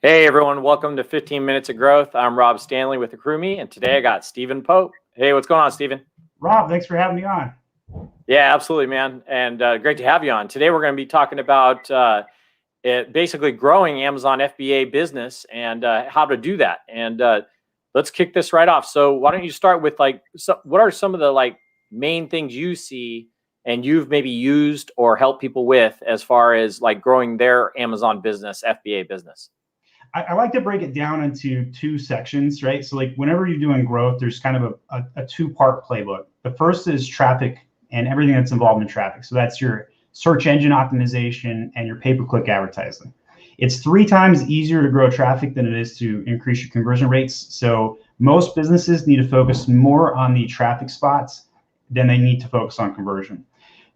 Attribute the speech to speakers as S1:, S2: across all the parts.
S1: Hey everyone, welcome to 15 Minutes of Growth. I'm Rob Stanley with AccrueMe, and today I got Stephen Pope. Hey, what's going on, Stephen?
S2: Rob, thanks for having me on.
S1: Yeah, absolutely, man, and great to have you on. Today we're going to be talking about basically growing Amazon FBA business and how to do that. And let's kick this right off. So why don't you start with what are some of the main things you see and you've maybe used or helped people with as far as growing their Amazon business, FBA business?
S2: I like to break it down into two sections, right? So whenever you're doing growth, there's kind of a two-part playbook. The first is traffic and everything that's involved in traffic. So that's your search engine optimization and your pay-per-click advertising. It's 3 times easier to grow traffic than it is to increase your conversion rates. So most businesses need to focus more on the traffic spots than they need to focus on conversion.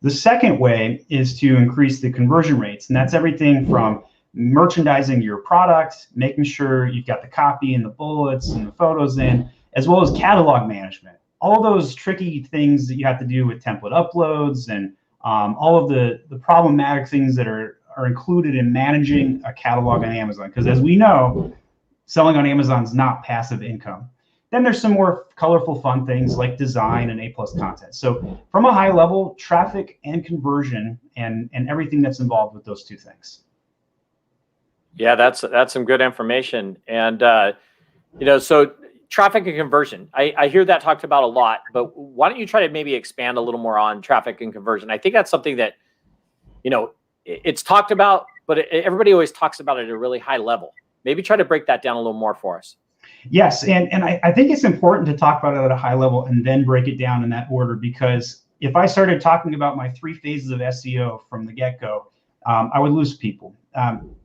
S2: The second way is to increase the conversion rates, and that's everything from merchandising your product, making sure you've got the copy and the bullets and the photos in, as well as catalog management. All those tricky things that you have to do with template uploads and all of the problematic things that are included in managing a catalog on Amazon. Because as we know, selling on Amazon is not passive income. Then there's some more colorful, fun things like design and A+ content. So from a high level, traffic and conversion and everything that's involved with those two things.
S1: Yeah, that's some good information. And, so traffic and conversion, I hear that talked about a lot, but why don't you try to maybe expand a little more on traffic and conversion? I think that's something that, it's talked about, but everybody always talks about it at a really high level. Maybe try to break that down a little more for us.
S2: Yes, and I think it's important to talk about it at a high level and then break it down in that order, because if I started talking about my 3 phases of SEO from the get-go, I would lose people.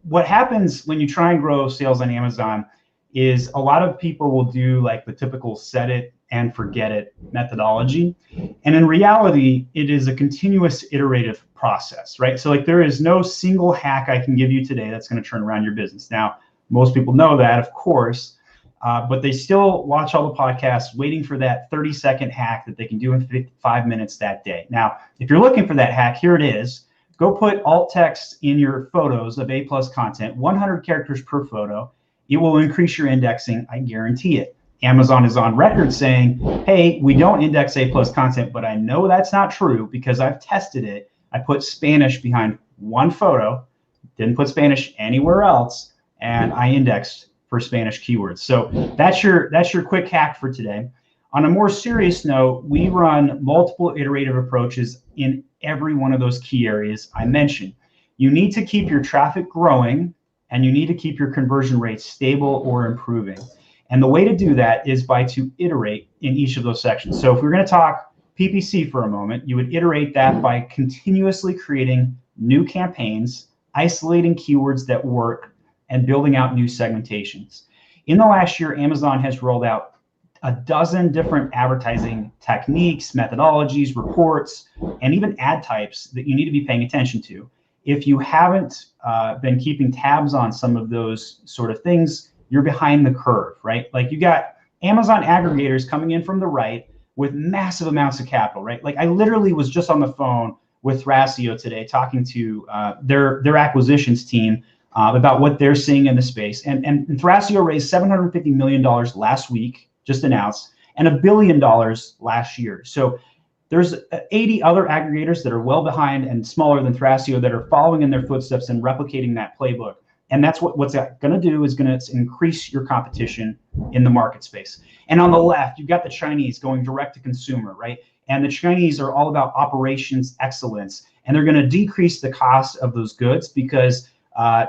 S2: What happens when you try and grow sales on Amazon is a lot of people will do the typical set it and forget it methodology. And in reality, it is a continuous iterative process, right? So there is no single hack I can give you today that's going to turn around your business. Now, most people know that, of course, but they still watch all the podcasts waiting for that 30-second hack that they can do in 5 minutes that day. Now, if you're looking for that hack, here it is. Go put alt text in your photos of A+ content, 100 characters per photo. It will increase your indexing, I guarantee it. Amazon is on record saying, hey, we don't index A+ content, but I know that's not true because I've tested it. I put Spanish behind one photo, didn't put Spanish anywhere else, and I indexed for Spanish keywords. So that's your quick hack for today. On a more serious note, we run multiple iterative approaches in every one of those key areas I mentioned. You need to keep your traffic growing, and you need to keep your conversion rates stable or improving. And the way to do that is to iterate in each of those sections. So if we're going to talk PPC for a moment, you would iterate that by continuously creating new campaigns, isolating keywords that work, and building out new segmentations. In the last year, Amazon has rolled out a dozen different advertising techniques, methodologies, reports, and even ad types that you need to be paying attention to. If you haven't been keeping tabs on some of those sort of things, you're behind the curve, right? You got Amazon aggregators coming in from the right with massive amounts of capital, right? I literally was just on the phone with Thrasio today talking to their acquisitions team about what they're seeing in the space. And Thrasio raised $750 million last week, just announced, and $1 billion last year. So there's 80 other aggregators that are well behind and smaller than Thrasio that are following in their footsteps and replicating that playbook. And that's what's going to do is going to increase your competition in the market space. And on the left, you've got the Chinese going direct to consumer, right? And the Chinese are all about operations excellence, and they're going to decrease the cost of those goods because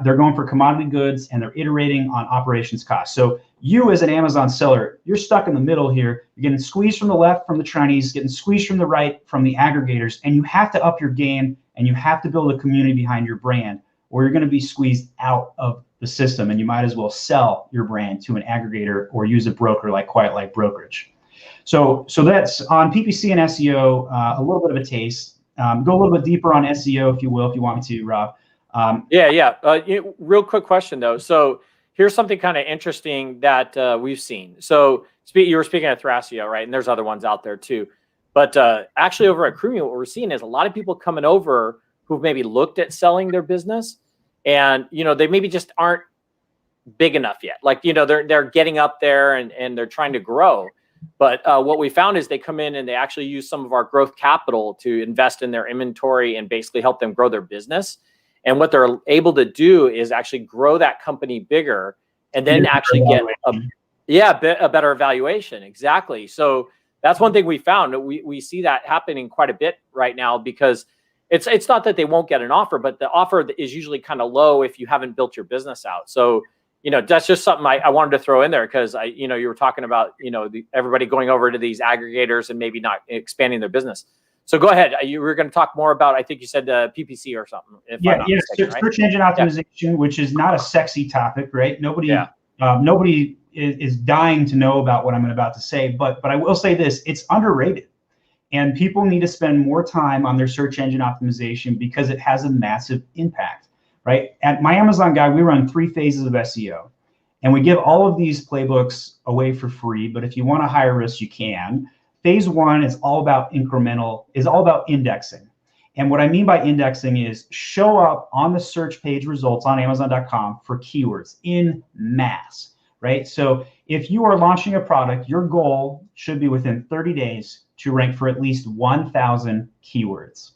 S2: they're going for commodity goods and they're iterating on operations costs. So you as an Amazon seller, you're stuck in the middle here. You're getting squeezed from the left from the Chinese, getting squeezed from the right from the aggregators, and you have to up your game and you have to build a community behind your brand, or you're going to be squeezed out of the system, and you might as well sell your brand to an aggregator or use a broker like Quiet Light Brokerage. So that's on PPC and SEO, a little bit of a taste. Go a little bit deeper on SEO, if you will, if you want me to, Rob.
S1: Real quick question though. So here's something kind of interesting that we've seen. So you were speaking of Thrasio, right? And there's other ones out there too. But actually over at AccrueMe, what we're seeing is a lot of people coming over who've maybe looked at selling their business, and they maybe just aren't big enough yet. Like, you know, they're getting up there and they're trying to grow. But what we found is they come in and they actually use some of our growth capital to invest in their inventory and basically help them grow their business. And what they're able to do is actually grow that company bigger and then actually get a better evaluation. Exactly. So that's one thing we found. We see that happening quite a bit right now, because it's not that they won't get an offer, but the offer is usually kind of low if you haven't built your business out. So, you know, that's just something I wanted to throw in there, because you know, you were talking about, you know, everybody going over to these aggregators and maybe not expanding their business. So go ahead. You were going to talk more about, I think you said PPC or something.
S2: Search engine optimization, which is not a sexy topic, right? Nobody is dying to know about what I'm about to say, but I will say this: it's underrated, and people need to spend more time on their search engine optimization because it has a massive impact. Right? At My Amazon Guy, we run 3 phases of SEO, and we give all of these playbooks away for free. But if you want a higher risk, you can. Phase 1 is all about indexing. And what I mean by indexing is show up on the search page results on Amazon.com for keywords in mass, right? So if you are launching a product, your goal should be within 30 days to rank for at least 1,000 keywords.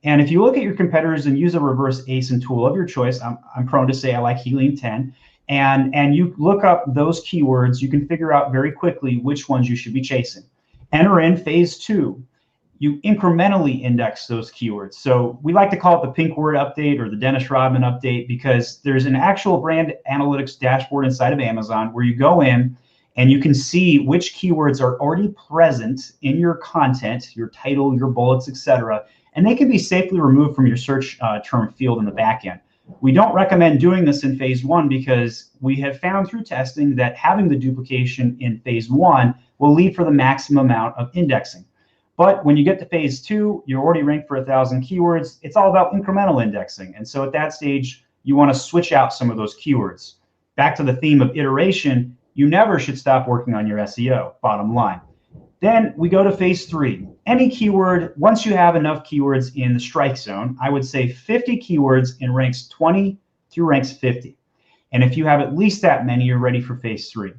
S2: And if you look at your competitors and use a reverse ASIN tool of your choice, I'm prone to say I like Helium 10, and you look up those keywords, you can figure out very quickly which ones you should be chasing. Enter in phase 2. You incrementally index those keywords. So we like to call it the pink word update or the Dennis Rodman update, because there's an actual brand analytics dashboard inside of Amazon where you go in and you can see which keywords are already present in your content, your title, your bullets, etc., and they can be safely removed from your search term field in the back end. We don't recommend doing this in phase 1 because we have found through testing that having the duplication in phase 1 will lead for the maximum amount of indexing. But when you get to phase 2, you're already ranked for 1,000 keywords. It's all about incremental indexing. And so at that stage, you want to switch out some of those keywords. Back to the theme of iteration, you never should stop working on your SEO, bottom line. Then we go to phase 3. Any keyword, once you have enough keywords in the strike zone, I would say 50 keywords in ranks 20 through ranks 50. And if you have at least that many, you're ready for phase 3.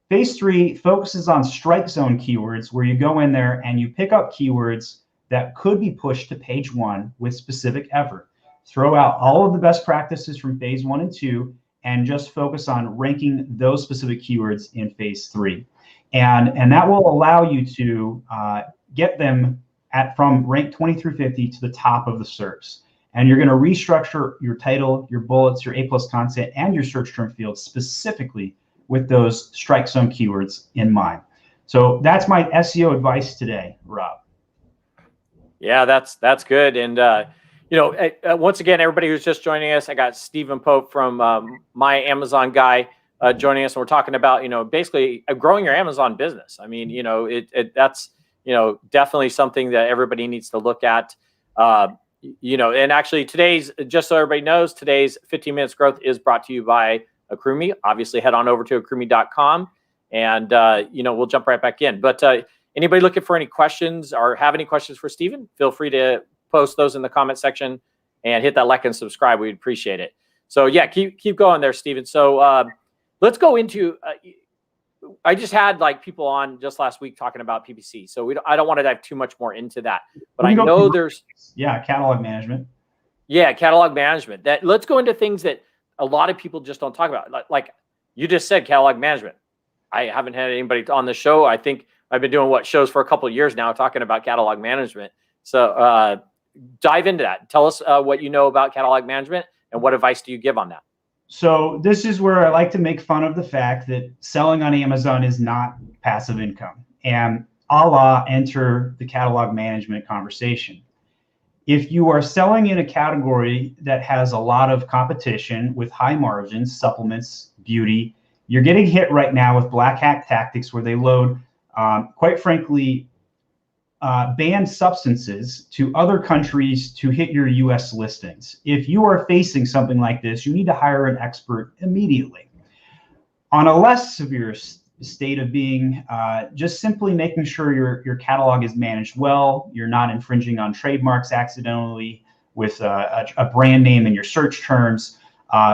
S2: Phase 3 focuses on strike zone keywords, where you go in there and you pick up keywords that could be pushed to page 1 with specific effort. Throw out all of the best practices from phase 1 and 2 and just focus on ranking those specific keywords in phase 3. And that will allow you to get them from rank 20 through 50 to the top of the SERPs. And you're going to restructure your title, your bullets, your A+ content, and your search term fields specifically with those strike zone keywords in mind. So that's my SEO advice today, Rob.
S1: Yeah, that's good. And you know, once again, everybody who's just joining us, I got Stephen Pope from My Amazon Guy joining us, and we're talking about, you know, basically growing your Amazon business. I mean, you know, that's, you know, definitely something that everybody needs to look at. You know, and actually today's, just so everybody knows, today's 15 Minutes Growth is brought to you by AccrueMe. Obviously, head on over to AccrueMe.com, and you know, we'll jump right back in. But anybody looking for any questions or have any questions for Stephen, feel free to post those in the comment section and hit that like and subscribe. We'd appreciate it. So yeah, keep going there, Stephen. So let's go into. I just had like people on just last week talking about PPC, so I don't want to dive too much more into that. But I know there's
S2: catalog management.
S1: Yeah, catalog management. Let's go into things that a lot of people just don't talk about. Like you just said, catalog management. I haven't had anybody on the show. I think I've been doing shows for a couple of years now talking about catalog management. So dive into that. Tell us what you know about catalog management and what advice do you give on that?
S2: So this is where I like to make fun of the fact that selling on Amazon is not passive income, and enter the catalog management conversation. If you are selling in a category that has a lot of competition with high margins, supplements, beauty, you're getting hit right now with black hat tactics where they load, quite frankly, banned substances to other countries to hit your US listings. If you are facing something like this, you need to hire an expert immediately. On a less severe state of being, just simply making sure your catalog is managed well, you're not infringing on trademarks accidentally with a brand name in your search terms.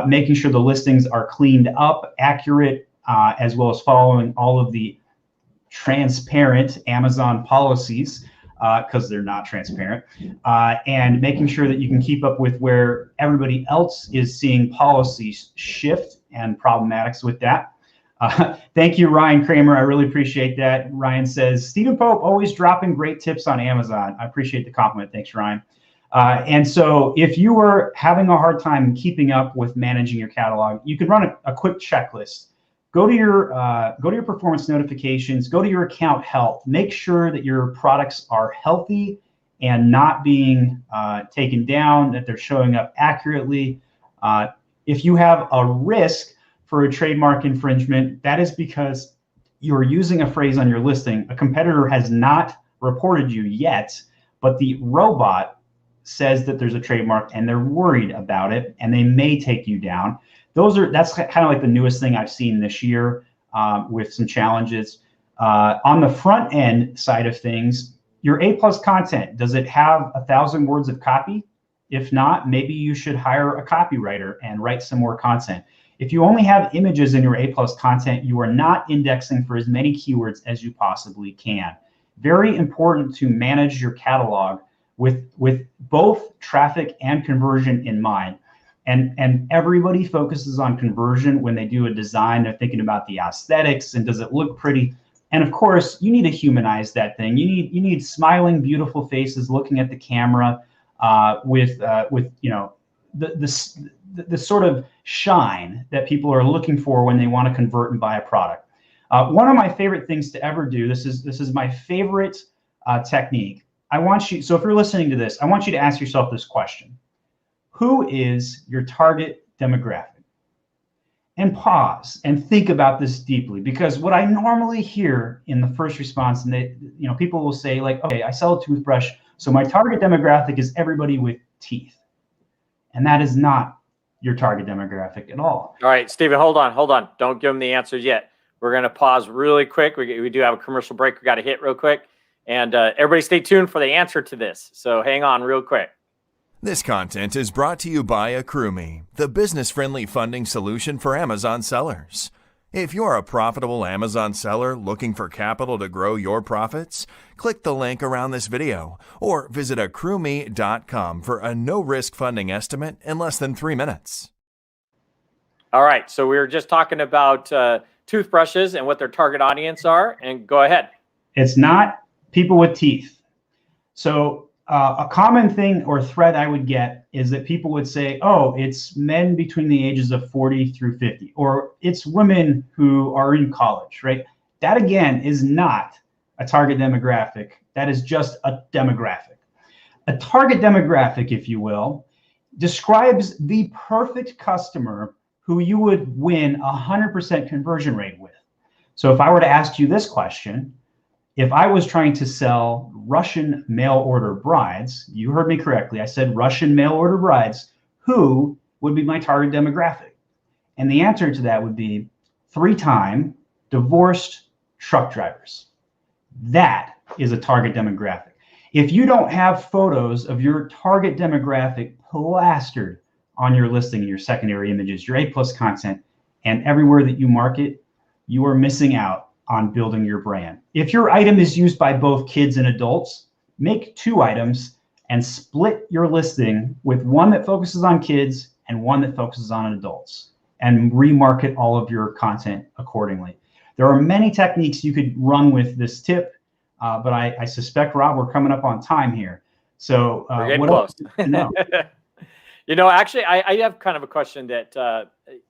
S2: making sure the listings are cleaned up, accurate, as well as following all of the transparent Amazon policies, because they're not transparent, and making sure that you can keep up with where everybody else is seeing policies shift and problematics with that. Thank you, Ryan Kramer. I really appreciate that. Ryan says, Stephen Pope always dropping great tips on Amazon. I appreciate the compliment. Thanks, Ryan. And so if you were having a hard time keeping up with managing your catalog, you can run a quick checklist. Go to your performance notifications, go to your account health, make sure that your products are healthy and not being taken down, that they're showing up accurately. If you have a risk for a trademark infringement, that is because you're using a phrase on your listing. A competitor has not reported you yet, but the robot says that there's a trademark and they're worried about it and they may take you down. That's kind of like the newest thing I've seen this year with some challenges. On the front end side of things, your A+ content, does it have 1,000 words of copy? If not, maybe you should hire a copywriter and write some more content. If you only have images in your A+ content, you are not indexing for as many keywords as you possibly can. Very important to manage your catalog with both traffic and conversion in mind. And everybody focuses on conversion when they do a design. They're thinking about the aesthetics and does it look pretty? And of course, you need to humanize that thing. You need smiling, beautiful faces looking at the camera with you know the sort of shine that people are looking for when they want to convert and buy a product. One of my favorite things to ever do. This is my favorite technique. I want you. So if you're listening to this, I want you to ask yourself this question. Who is your target demographic? And pause and think about this deeply, because what I normally hear in the first response, and people will say like, okay, I sell a toothbrush, so my target demographic is everybody with teeth. And that is not your target demographic at all.
S1: All right, Stephen, hold on. Don't give them the answers yet. We're going to pause really quick. We do have a commercial break we got to hit real quick. And everybody stay tuned for the answer to this. So hang on real quick.
S3: This content is brought to you by AccrueMe, the business-friendly funding solution for Amazon sellers. If you're a profitable Amazon seller looking for capital to grow your profits, click the link around this video or visit AccrueMe.com for a no-risk funding estimate in less than 3 minutes.
S1: All right, so we were just talking about toothbrushes and what their target audience are, and go ahead.
S2: It's not people with teeth. So a common thing or thread I would get is that people would say, oh, it's men between the ages of 40 through 50, or it's women who are in college, right? That, again, is not a target demographic. That is just a demographic. A target demographic, if you will, describes the perfect customer who you would win 100% conversion rate with. So if I were to ask you this question, if I was trying to sell Russian mail order brides, you heard me correctly, I said Russian mail order brides, who would be my target demographic? And the answer to that would be 3-time divorced truck drivers. That is a target demographic. If you don't have photos of your target demographic plastered on your listing, your secondary images, your A+ content, and everywhere that you market, you are missing out on building your brand. If your item is used by both kids and adults, make 2 items and split your listing with one that focuses on kids and one that focuses on adults, and remarket all of your content accordingly. There are many techniques you could run with this tip, but I suspect, Rob, we're coming up on time here. So
S1: we're getting
S2: what
S1: close.
S2: Else
S1: Actually, I have kind of a question that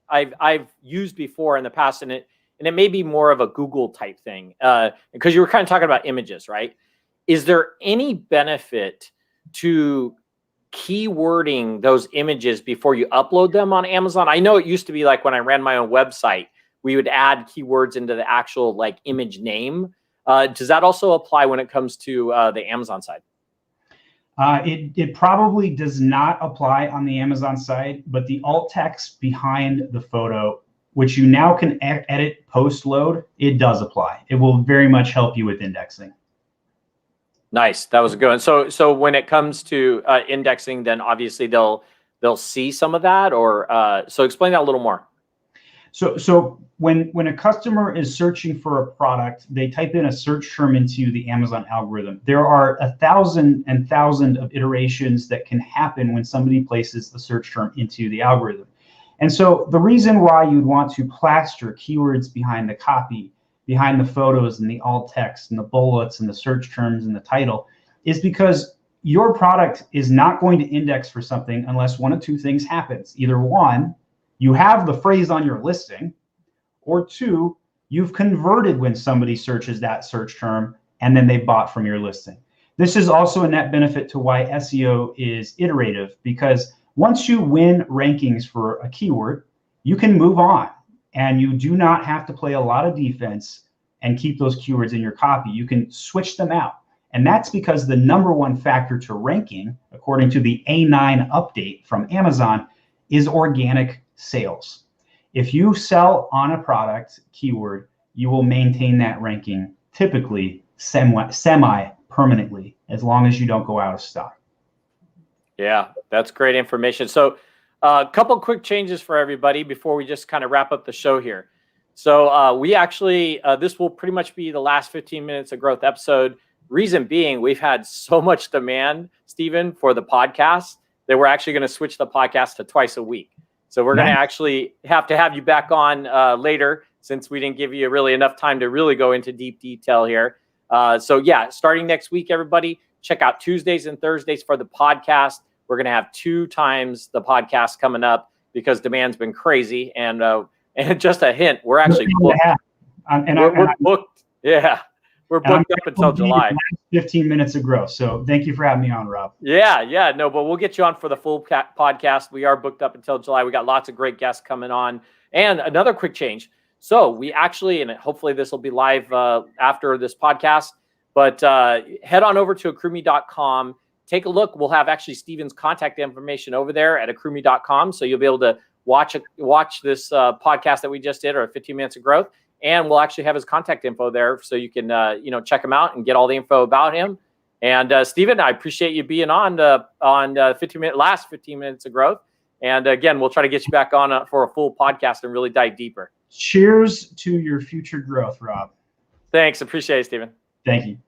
S1: I've used before in the past, and it may be more of a Google type thing, because you were kind of talking about images, right? Is there any benefit to keywording those images before you upload them on Amazon? I know it used to be like when I ran my own website, we would add keywords into the actual like image name. Does that also apply when it comes to the Amazon side?
S2: It probably does not apply on the Amazon side, but the alt text behind the photo, which you now can edit post-load, it does apply. It will very much help you with indexing. Nice.
S1: That was a good one. So when it comes to indexing, then obviously they'll they'll see some of that? Or so explain that a little more.
S2: So when a customer is searching for a product, they type in a search term into the Amazon algorithm. There are 1,000 and 1,000 of iterations that can happen when somebody places the search term into the algorithm. And so the reason why you'd want to plaster keywords behind the copy, behind the photos and the alt text and the bullets and the search terms and the title is because your product is not going to index for something unless one of two things happens. Either one, you have the phrase on your listing, or two, you've converted when somebody searches that search term and then they bought from your listing. This is also a net benefit to why SEO is iterative, because once you win rankings for a keyword, you can move on and you do not have to play a lot of defense and keep those keywords in your copy. You can switch them out. And that's because the number one factor to ranking, according to the A9 update from Amazon, is organic sales. If you sell on a product keyword, you will maintain that ranking typically semi-permanently, as long as you don't go out of stock.
S1: Yeah, that's great information. So a couple quick changes for everybody before we just kind of wrap up the show here. So we actually, this will pretty much be the last 15 minutes of growth episode. Reason being, we've had so much demand, Stephen, for the podcast that we're actually going to switch the podcast to twice a week. So we're going to actually have to have you back on later, since we didn't give you really enough time to really go into deep detail here. So yeah, starting next week, everybody, check out Tuesdays and Thursdays for the podcast. We're going to have 2 times the podcast coming up because demand's been crazy. And just a hint, we're actually booked. We're booked. Yeah. We're booked up until July.
S2: 15 minutes of growth. So thank you for having me on, Rob.
S1: Yeah. No, but we'll get you on for the full podcast. We are booked up until July. We got lots of great guests coming on. And another quick change. So we actually, and hopefully this will be live after this podcast, but head on over to AccrueMe.com. Take a look. We'll have actually Stephen's contact information over there at AccrueMe.com. So you'll be able to watch this podcast that we just did, or 15 minutes of growth. And we'll actually have his contact info there, so you can check him out and get all the info about him. And Stephen, I appreciate you being on last 15 minutes of growth. And again, we'll try to get you back on for a full podcast and really dive deeper.
S2: Cheers to your future growth, Rob.
S1: Thanks. Appreciate it, Stephen.
S2: Thank you.